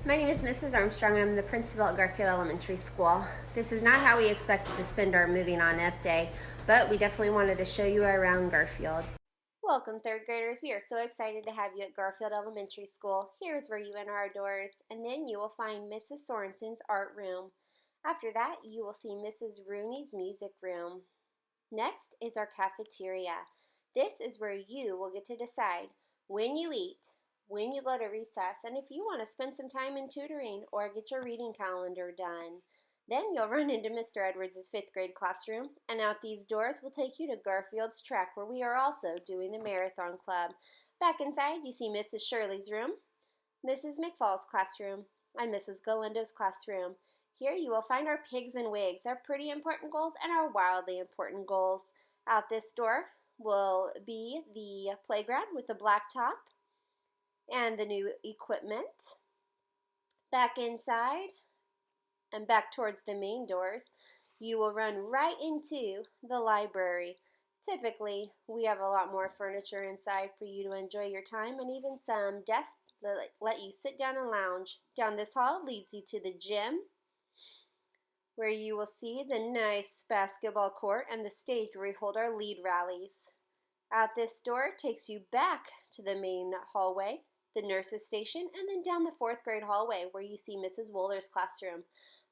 My name is Mrs. Armstrong and I'm the principal at Garfield Elementary School. This is not how we expected to spend our Moving on Up day, but we definitely wanted to show you around Garfield. Welcome, third graders. We are so excited to have you at Garfield Elementary School. Here's where you enter our doors, and then you will find Mrs. Sorensen's art room. After that, you will see Mrs. Rooney's music room. Next is our cafeteria. This is where you will get to decide when you eat, when you go to recess, and if you want to spend some time in tutoring or get your reading calendar done. Then you'll run into Mr. Edwards' fifth grade classroom, and out these doors will take you to Garfield's track, where we are also doing the Marathon Club. Back inside, you see Mrs. Shirley's room, Mrs. McFall's classroom, and Mrs. Galindo's classroom. Here you will find our pigs and wigs, our pretty important goals and our wildly important goals. Out this door will be the playground with the black top and the new equipment. Back inside and back towards the main doors, you will run right into the library. Typically, we have a lot more furniture inside for you to enjoy your time, and even some desks that let you sit down and lounge. Down this hall leads you to the gym, where you will see the nice basketball court and the stage where we hold our lead rallies. Out this door takes you back to the main hallway, the nurses station, and then down the fourth grade hallway where you see Mrs. Wooler's classroom.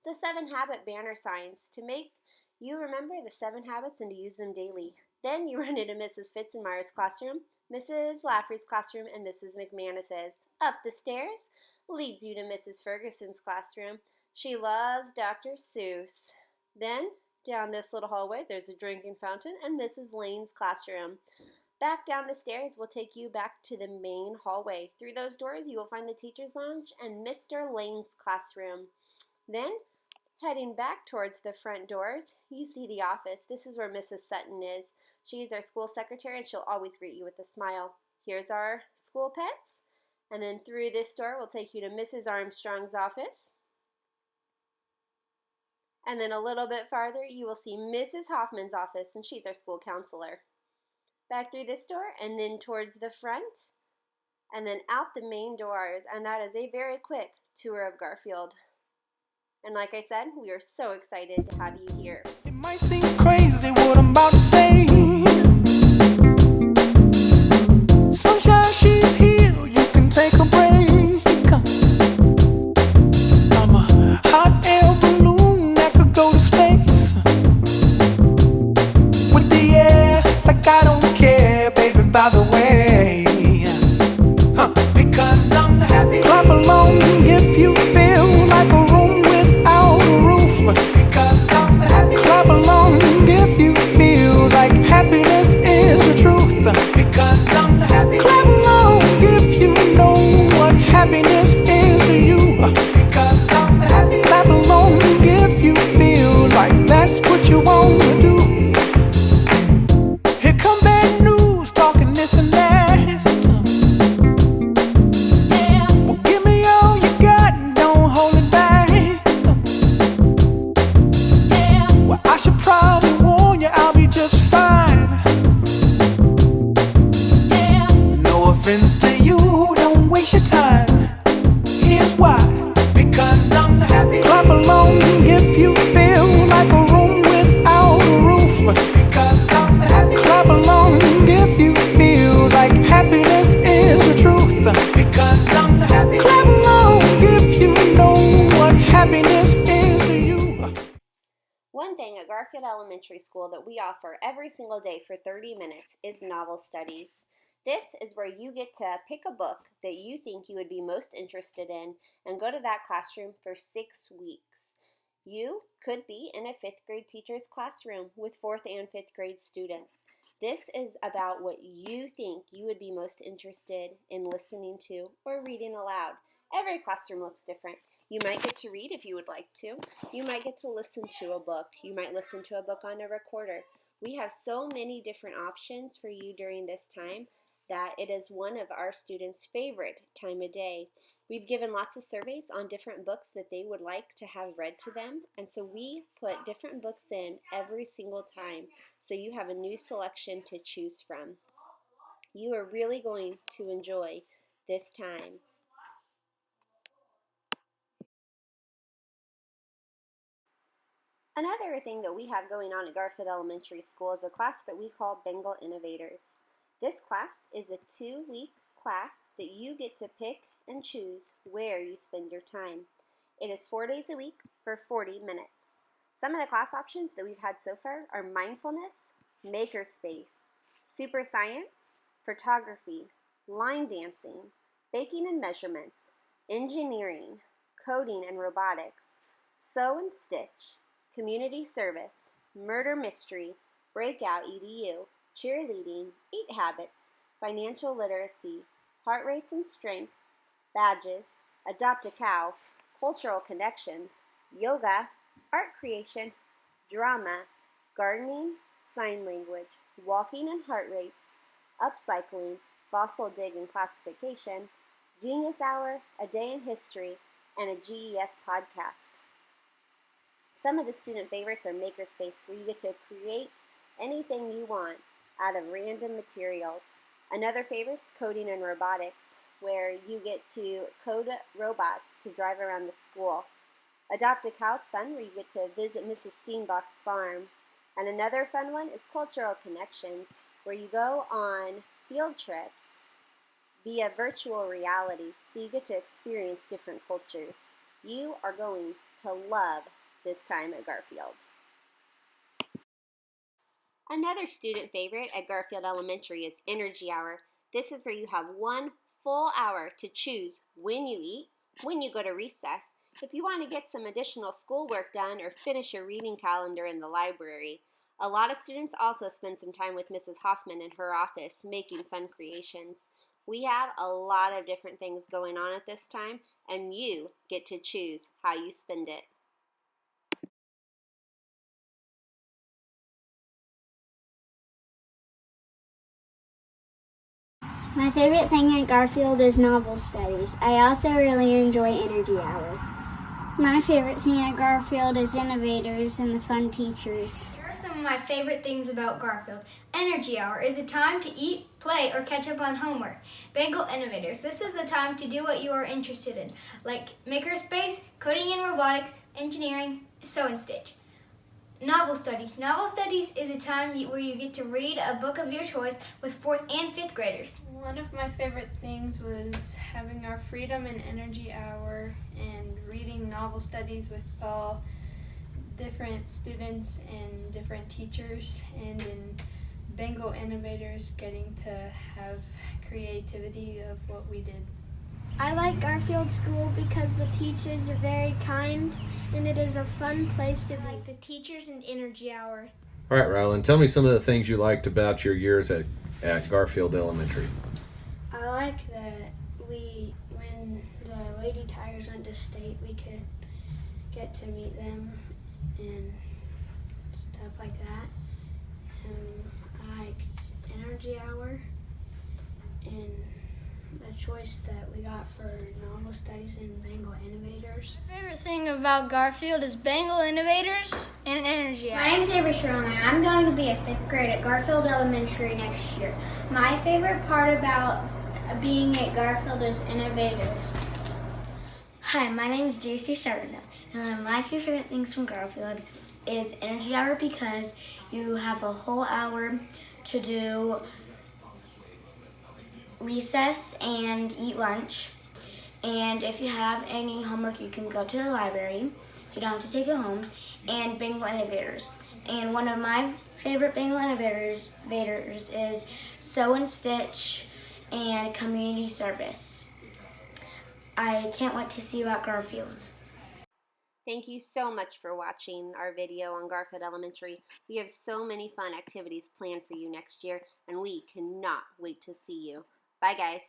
The 7 habit banner signs to make you remember the 7 habits and to use them daily. Then you run into Mrs. Fitzenmeyer's classroom, Mrs. Laffrey's classroom, and Mrs. McManus's. Up the stairs leads you to Mrs. Ferguson's classroom. She loves Dr. Seuss. Then, down this little hallway, there's a drinking fountain and Mrs. Lane's classroom. Back down the stairs will take you back to the main hallway. Through those doors, you will find the teacher's lounge and Mr. Lane's classroom. Then, heading back towards the front doors, you see the office. This is where Mrs. Sutton is. She is our school secretary and she'll always greet you with a smile. Here's our school pets. And then through this door will take you to Mrs. Armstrong's office. And then a little bit farther, you will see Mrs. Hoffman's office, and she's our school counselor. Back through this door, and then towards the front, and then out the main doors, and that is a very quick tour of Garfield. And like I said, we are so excited to have you here. It might seem crazy what I'm about to say. Sunshine, she's here, you can take a break. I'm a hot air balloon that could go to space. With the air, like I don't care, baby, by the way. Because I'm happy. Clap along if you feel like a room without a roof. Because I'm happy. Clap along if you feel like happiness is the truth. Because I'm happy. Clap along if you know what happiness is to you. Because I'm happy. Clap along if you feel like that's what you want to do. Here come bad news, talking this and that. Well, give me all you got and don't hold it back. Well, I should probably warn you, I'll be just fine. No offense to you, don't waste your time. Here's why. Because I'm happy. Clap along if you feel like a room without a roof. Because I'm happy. Clap along if you feel like happiness is the truth. Because I'm happy. Clap along if you know what happiness is to you. One thing at Garfield Elementary School that we offer every single day for 30 minutes is novel studies. This is where you get to pick a book that you think you would be most interested in and go to that classroom for 6 weeks. You could be in a 5th grade teacher's classroom with 4th and 5th grade students. This is about what you think you would be most interested in listening to or reading aloud. Every classroom looks different. You might get to read if you would like to. You might get to listen to a book. You might listen to a book on a recorder. We have so many different options for you during this time that it is one of our students' favorite time of day. We've given lots of surveys on different books that they would like to have read to them, and so we put different books in every single time, so you have a new selection to choose from. You are really going to enjoy this time. Another thing that we have going on at Garfield Elementary School is a class that we call Bengal Innovators. This class is a 2-week class that you get to pick and choose where you spend your time. It is 4 days a week for 40 minutes. Some of the class options that we've had so far are mindfulness, makerspace, super science, photography, line dancing, baking and measurements, engineering, coding and robotics, sew and stitch, community service, murder mystery, breakout EDU, cheerleading, eat habits, financial literacy, heart rates and strength, badges, adopt a cow, cultural connections, yoga, art creation, drama, gardening, sign language, walking and heart rates, upcycling, fossil dig and classification, genius hour, a day in history, and a GES podcast. Some of the student favorites are makerspace, where you get to create anything you want out of random materials. Another favorite is coding and robotics, where you get to code robots to drive around the school. Adopt a Cow's fun, where you get to visit Mrs. Steenbach's farm. And another fun one is cultural connections, where you go on field trips via virtual reality, so you get to experience different cultures. You are going to love this time at Garfield. Another student favorite at Garfield Elementary is Energy Hour. This is where you have 1 full hour to choose when you eat, when you go to recess, if you want to get some additional schoolwork done or finish your reading calendar in the library. A lot of students also spend some time with Mrs. Hoffman in her office making fun creations. We have a lot of different things going on at this time, and you get to choose how you spend it. My favorite thing at Garfield is novel studies. I also really enjoy Energy Hour. My favorite thing at Garfield is innovators and the fun teachers. Here are some of my favorite things about Garfield. Energy Hour is a time to eat, play, or catch up on homework. Bengal Innovators. This is a time to do what you are interested in, like makerspace, coding and robotics, engineering, sew and stitch. Novel Studies. Novel Studies is a time where you get to read a book of your choice with 4th and 5th graders. One of my favorite things was having our Freedom and Energy Hour and reading novel studies with all different students and different teachers, and in Bengal Innovators getting to have creativity of what we did. I like Garfield School because the teachers are very kind and it is a fun place to be. I like the teachers and Energy Hour. All right, Rylan, tell me some of the things you liked about your years at Garfield Elementary. I like that when the Lady Tigers went to state, we could get to meet them and stuff like that. I liked Energy Hour and the choice that we got for novel studies and Bengal Innovators. My favorite thing about Garfield is Bengal Innovators and Energy Hour. My name's Avery Sherman and I'm going to be at 5th grade at Garfield Elementary next year. My favorite part about being at Garfield is innovators. Hi, my name is JC Chardonnay, and my 2 favorite things from Garfield is Energy Hour because you have a whole hour to do recess and eat lunch, and if you have any homework you can go to the library so you don't have to take it home, and Bengal Innovators. And one of my favorite Bengal Innovators is sew and stitch and community service. I can't wait to see you at Garfield. Thank you so much for watching our video on Garfield Elementary. We have so many fun activities planned for you next year, and we cannot wait to see you. Bye, guys.